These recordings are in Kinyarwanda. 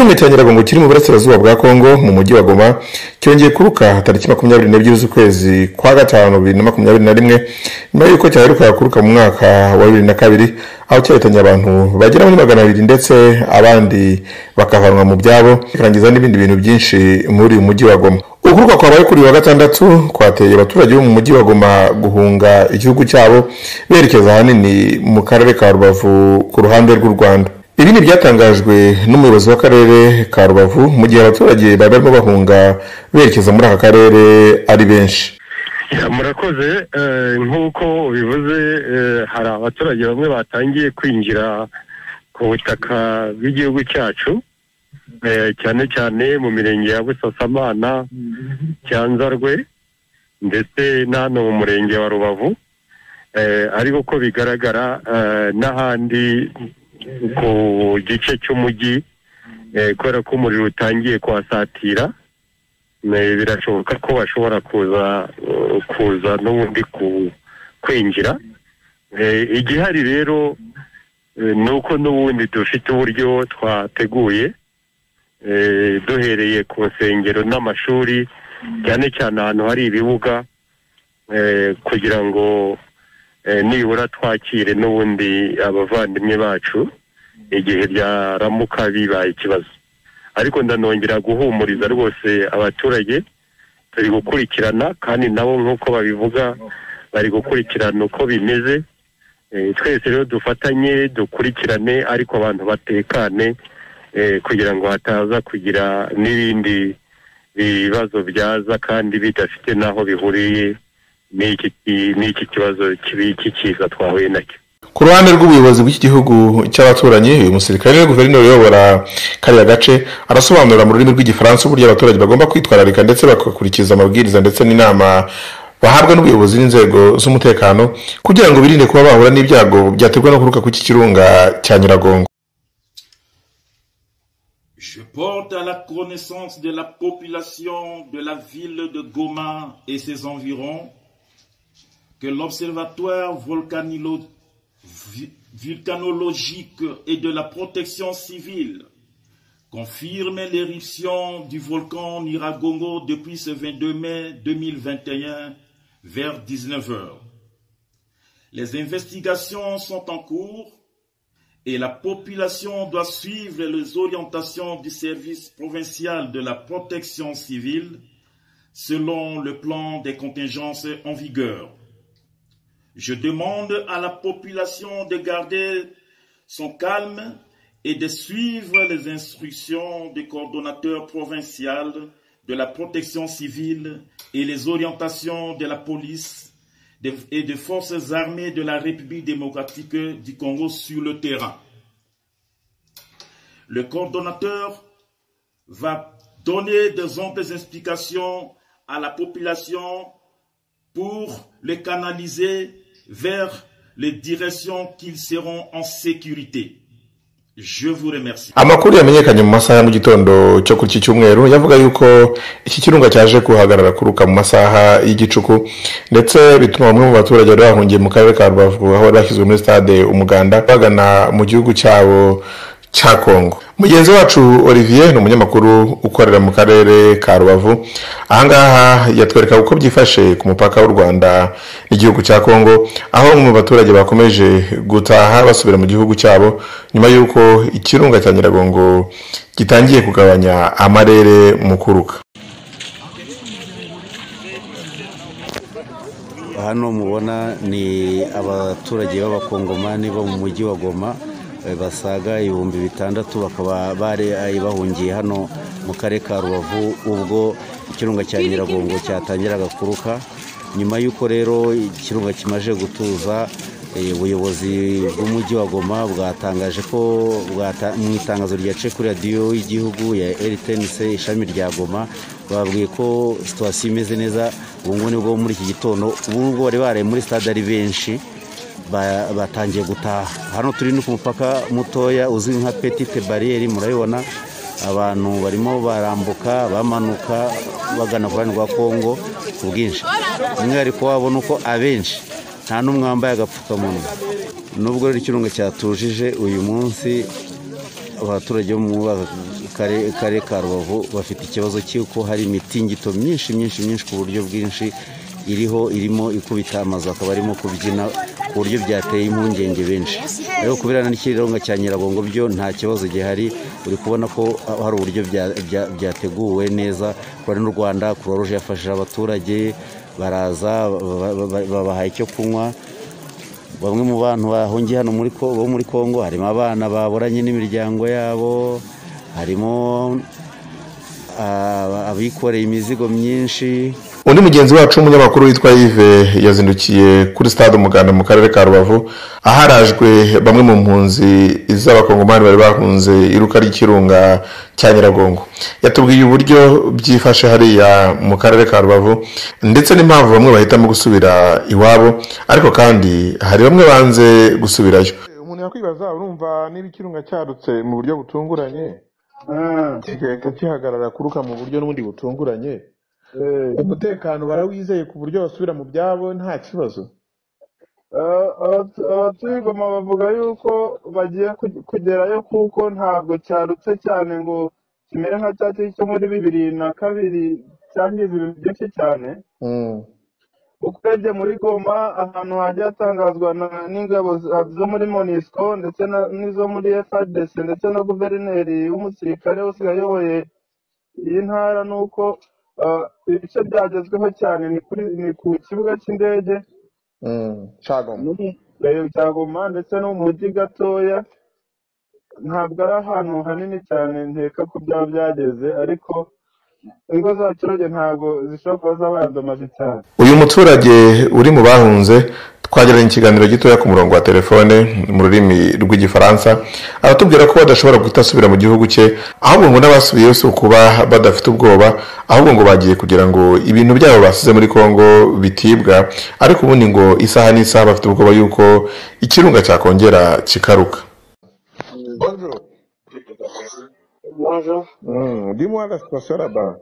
Ikirunga cya Nyiragongo kiri mu burasirazuba bwa Kongo mu mujyi wa Goma cyongeye kuruka tariki 22 z'ukwezi kwa gatanu 2021 nyuma y'uko cyaheruka kuruka mu mwaka wa 2002 aho cyahitanye abantu bagera muri 200 ndetse abandi bakavanwa mu byabo kirangiza n'ibindi bintu byinshi muri uyu mujyi wa Goma. Ukuruka kwabaye kuri wa gatandatu kwateye abaturage bo mu mujyi wa Goma guhunga igihugu cyabo berekeza hanini mu karere ka Rubavu ku ruhande rw'u Rwanda. Ibi ni byatangajwe n'umuyobozi w'akarere ka Rubavu mu gihe abaturage barimo bahunga berekeza muri aka karere ari benshi. Murakoze nk'uko bivuze hari abaturage bamwe batangiye kwinjira ku butaka bw'igihugu cyacu cyane cyane mu mirenge ya Busasamana, Cyanzarwe ndetse n'ano mu murenge wa Rubavu, ariko ko bigaragara n'ahandi ku gice cy'umujyi kubera ko umuriro utangiye kuhasatira birashoboka ko bashobora kuza n'ubundi kwinjira. Igihari rero ni uko n'ubundi dufite uburyo twateguye duhereye ku nsengero n'amashuri cyane cyane ahantu hari ibibuga kugira ngo nibura twakire n'ubundi abavandimwe bacu igihe byaramuka bibaye ikibazo. Ariko ndanongera guhumuriza rwose abaturage, turi gukurikirana kandi nabo nk'uko babivuga bari gukurikirana uko bimeze. Twese rero dufatanye dukurikirane ariko abantu batekane kugira ngo hataza kugira n'ibindi bibazo byaza kandi bidafite naho bihuriye n'iki kibazo kiza twahuye nacyo. Ku ruhande rw'ubuyobozi bw'iki gihugu cy'abaturanyi, uyu musirikare wa guverineri uyobora kariya gace arasobanurira mu rurimi rw'igifaransa uburyo abaturage bagomba kwitwararika ndetse bakakurikiza amabwiriza ndetse n'inama bahabwa n'ubuyobozi n'inzego z'umutekano kugira ngo birinde kuba bahura n'ibyago byaterwa no kuruka kw'iki kirunga cya Nyiragongo. Je porte à la connaissance de la population de la ville de Goma et ses environs que l'Observatoire volcanologique et de la protection civile confirme l'éruption du volcan Nyiragongo depuis ce 22 mai 2021 vers 19 h. Les investigations sont en cours et la population doit suivre les orientations du service provincial de la protection civile selon le plan des contingences en vigueur. Je demande à la population de garder son calme et de suivre les instructions du coordonnateur provincial de la protection civile et les orientations de la police et des forces armées de la République démocratique du Congo sur le terrain. Le coordonnateur va donner des amples explications à la population pour les canaliser vers les directions qu'ils seront en sécurité. Je vous remercie. Amakuru yamenyekanye mu masaha mu gitondo cyo ku cyumweru yavuga yuko iki kirunga cyaje kuhagarara kuruka mu masaha y'igicuku ndetse bituma bamwe mu baturage bahungiye mu karere ka Rubavu aho bashyizwe muri stade Umuganda bagana mu gihugu cyabo cya Kongo. Mugenzi wacu Olivier ni umunyamakuru ukorera mu karere ka Rubavu, ahangaha yatwereka uko byifashe ku mupaka w'u Rwanda n'igihugu cya Kongo aho mu baturage bakomeje gutaha basubira mu gihugu cyabo nyuma y'uko ikirunga cya Nyiragongo gitangiye kugabanya amarere mu kuruka. Hano mubona ni abaturage b'abakongomani bo mu mujyi wa Goma basaga 6,000 bakaba bari bahungiye hano mu karere ka Rubavu ubwo ikirunga cya Nyiragongo cyatangiraga kuruka. Nyuma y'uko rero ikirunga kimaje gutuza, ubuyobozi bw'umujyi wa Goma bwatangaje ko mu itangazo ryaciye kuri radio y'igihugu ya RTNC ishami rya Goma babwiye ko situation imeze neza. Ubwo nibwo muri iki gitondo ubwo bari baraye muri stade ari benshi batangiye gutaha. Hano turi no ku mupaka mutoya uzwi nka Petite Barriere, murabibona abantu barimo barambuka bamanuka bagana ku rwanda rwa Kongo ku bwinshi. Umwe ariko wabona uko abenshi nta n'umwe wambaye agapfukamunwa. Nubwo rero ikirunga cyatujije uyu munsi abaturage bo mu karere ka Rubavu bafite ikibazo cy'uko hari imitingito myinshi ku buryo bwinshi irimo ikubita amazu, akaba arimo kubyina ku buryo byateye impungenge benshi. Rero kubirana n'ikirunga cya Nyiragongo byo nta kibazo gihari, uri kubona ko hari uburyo byateguwe neza. Kuri n'u Rwanda Croix Rouge yafashije abaturage, baraza babahaye icyo kunywa. Bamwe mu bantu bahungiye hano bo muri Kongo harimo abana baburanye n'imiryango yabo, harimo abikoreye imizigo myinshi. Undi mugenzi wacu w'umunyamakuru witwa Yves yazindukiye kuri stade Umuganda mu karere ka Rubavu, aharajwe bamwe mu mpunzi z'abakongomani bari bahunze iruka ry'ikirunga cya Nyiragongo. Yatubwiye uburyo byifashe hariya mu karere ka Rubavu ndetse n'impamvu bamwe bahitamo gusubira iwabo, ariko kandi hari bamwe banze gusubirayo. Umuntu yakwibaza, urumva niba ikirunga cyarutse mu buryo butunguranye kigahita kihagarara kuruka mu buryo n'ubundi butunguranye, umutekano barawizeye ku buryo basubira mu byabo nta kibazo? abatuye Goma bavuga yuko bagiye kugerayo kuko ntabwo cyarutse cyane ngo kimere nka cya cyo muri 2002 cyangiza ibintu byinshi cyane. Ukwebye muri Goma ahantu hajya hatangazwa n'ingabo zo muri MONUSCO ndetse n'izo muri FARDC ndetse na guverineri w'umusirikare usigaye ayoboye iyi ntara, nuko ibice byagezweho cyane ni ku kibuga cy'indege cya Goma ndetse no mu mujyi gatoya. Ntabwo ari ahantu hanini cyane nkeka ko byaba byageze, ariko ingo z'abaturage ntabwo zishobora kuba zabandamaje cyane. Uyu muturage uri mu bahunze twagiranye ikiganiro gitoya ku murongo wa telefone mu rurimi rw'igifaransa, aratubwira ko badashobora guhita asubira mu gihugu cye, ahubwo ngo n'abasubiyeyo si ukuba badafite ubwoba, ahubwo ngo bagiye kugira ngo ibintu byabo basize muri Kongo bitibwa, ariko ubundi ngo isaha n'isaha bafite ubwoba yuko ikirunga cyakongera kikaruka. Bonjour. Dis-moi la situation là-bas.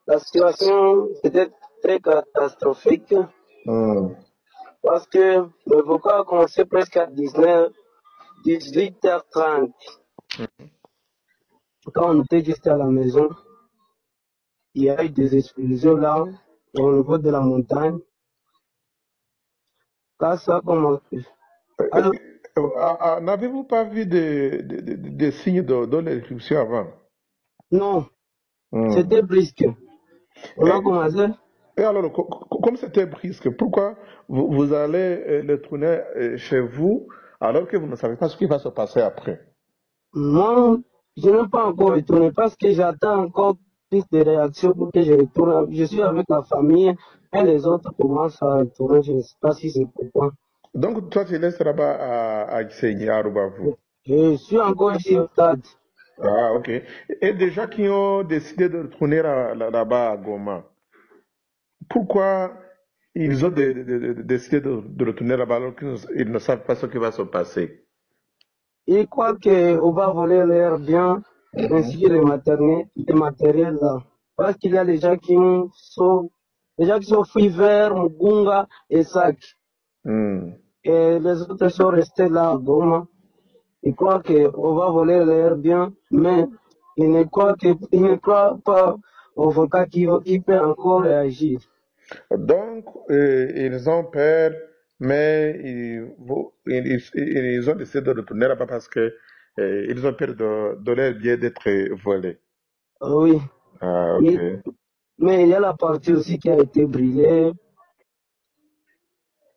La situation était très catastrophique parce que le volcan a commencé presque à 18h30. Quand on était juste à la maison, il y a eu des explosions là, au niveau de la montagne. Là, ça a commencé. Alors, n'avez-vous pas vu des signes de l'éruption avant? Non, c'était brusque. On a commencé. Et alors, comme c'était brusque, pourquoi vous allez retourner chez vous alors que vous ne savez pas ce qui va se passer après? Moi, je n'ai pas encore retourné parce que j'attends encore plus de réactions pour que je retourne. Je suis avec la famille et les autres commencent à retourner. Je ne sais pas si c'est pourquoi. Donc, toi, tu laisses là-bas à Gisenyi, à Rubavu? Je suis encore ici au stade. Ah, ok. Et des gens qui ont décidé de retourner là-bas à Goma, pourquoi ils ont décidé de retourner là-bas alors qu'ils ne savent pas ce qui va se passer? Ils croient qu'on va voler leurs biens ainsi que les matériels là. Parce qu'il y a des gens qui sont fuis vers Mugunga et Sac. Et les autres sont restés là à Goma. Ils croient qu'on va voler leurs biens, mais ils ne croient pas au volcan qui peut encore réagir. Donc, ils ont peur, mais ils ont décidé de retourner là-bas parce que ils ont peur de leur bien d'être volés. Oui. Ah, ok. Mais il y a la partie aussi qui a été brûlée.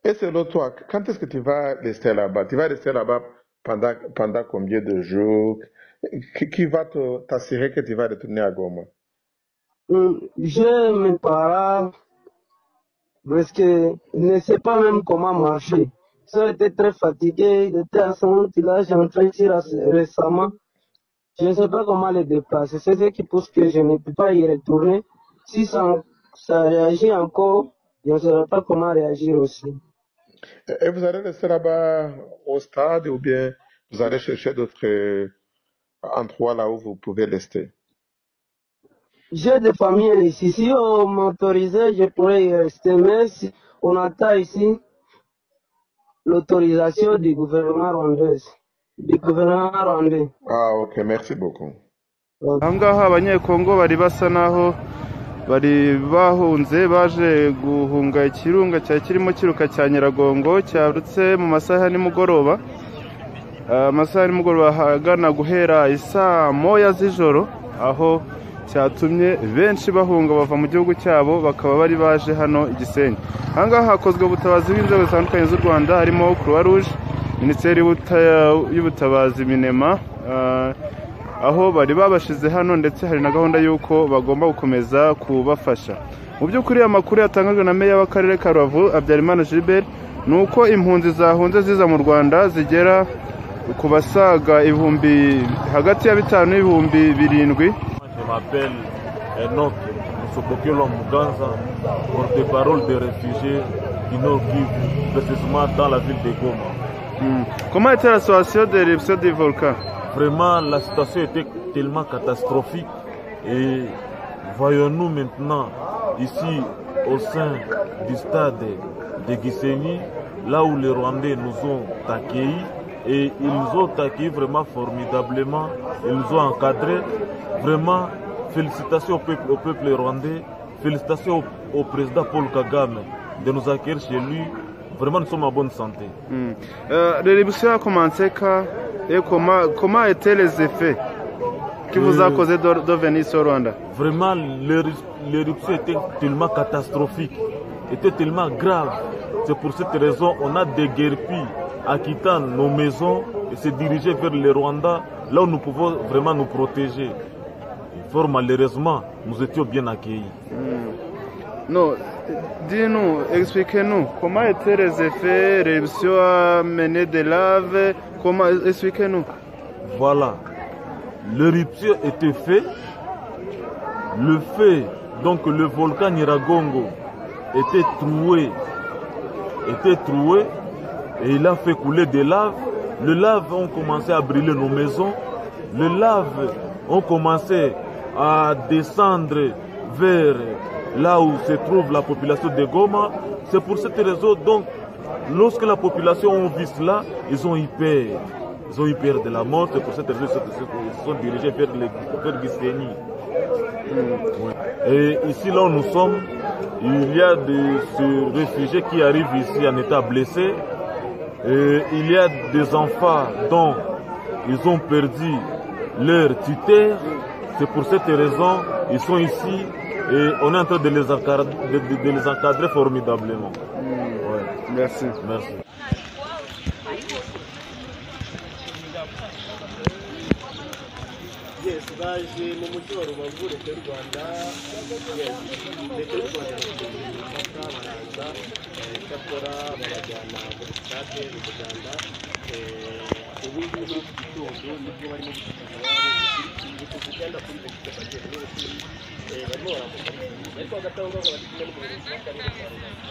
Et selon toi, quand est-ce que tu vas rester là-bas? Tu vas rester là-bas pendant combien de jours? Qui va t'assurer que tu vas retourner à Goma? Je mes parents, parce qu'ils ne savent pas même comment marcher. Ils ont été très fatigués, ils étaient à son village, j'ai entré ici récemment. Je ne sais pas comment les déplacer. C'est ce qui pousse que je ne peux pas y retourner. Si ça réagit encore, je ne saurais pas comment réagir aussi. Et vous allez rester là-bas au stade ou bien vous allez chercher d'autres endroits là où vous pouvez rester? J'ai des familles ici. Si on m'autorisait, je pourrais y rester. Mais si on attend ici l'autorisation du gouvernement rwandais. Ah, ok, merci beaucoup. ahangaha abanyekongo bari basa naho bari bahunze baje guhunga ikirunga cyari kirimo kiruka cya Nyiragongo cyarutse mu masaha nimugoroba amasaha nimugoroba hagana guhera isaa moya z'ijoro aho cyatumye benshi bahunga bava mu gihugu cyabo bakaba bari baje hano Gisenyi. Ahangaha hakozwe ubutabazi bw'inzego zitandukanye z'u Rwanda harimo Croix Rouge, Minisiteri y'Ubutabazi Minema, aho bari babashize hano ndetse hari na gahunda y'uko bagomba gukomeza kubafasha. Mu by'ukuri amakuru yatangajwe na Meya w'Akarere ka Rubavu Habyarimana Gilbert ni uko impunzi zahunze ziza mu Rwanda zigera ku basaga ibihumbi hagati ya 5 n'ibihumbi 7. Je m'appelle Enoch Musokokelo Muganza, porte-parole des réfugiés du Nord Kivu, précisément dans la ville de Goma. Comment était la situation de l'éruption du volcan? Vraiment, la situation était tellement catastrophique et voyons-nous maintenant ici au sein du stade de Gisenyi, là où les Rwandais nous ont accueillis et ils nous ont accueillis vraiment formidablement, ils nous ont encadrés. Vraiment, félicitations au peuple rwandais, félicitations au président Paul Kagame de nous accueillir chez lui. Vraiment, nous sommes en bonne santé. L'éruption a commencé quand et comment étaient les effets qui vous a causé de venir sur Rwanda? Vraiment, l'éruption était tellement catastrophique, était tellement grave. C'est pour cette raison qu'on a déguerpi en quittant nos maisons et se diriger vers le Rwanda, là où nous pouvons vraiment nous protéger. Fort malheureusement, nous étions bien accueillis. Non, dis-nous, expliquez-nous, comment étaient les effets, l'éruption a mené des laves, comment, expliquez-nous. Voilà, l'éruption était faite, donc le volcan Nyiragongo était troué et il a fait couler des laves. Les laves ont commencé à brûler nos maisons, les laves ont commencé à descendre vers là où se trouve la population de Goma. C'est pour cette raison, donc, lorsque la population a vu cela, ils ont eu peur. Ils ont eu peur de la mort, c'est pour cette raison qu'ils se sont dirigés vers Gisenyi. Et ici, là où nous sommes, il y a ces réfugiés qui arrivent ici en état blessé. Et il y a des enfants dont ils ont perdu leur tuteur. C'est pour cette raison ils sont ici et on est en train de les encadrer formidablement. Ouais. Merci. Merci. Yes, baje mu mujyi wa Rubavu leta y'u Rwanda leta y'u Rwanda baraza cyakora barajyana muri stade mu Rwanda ubu ngubu mu gitondo nibwo barimo gushyira kugenda kuri leta bagenda barimo baravuga ariko agatanga bari kumwe n'umuyobozi w'akarere ka Rubavu.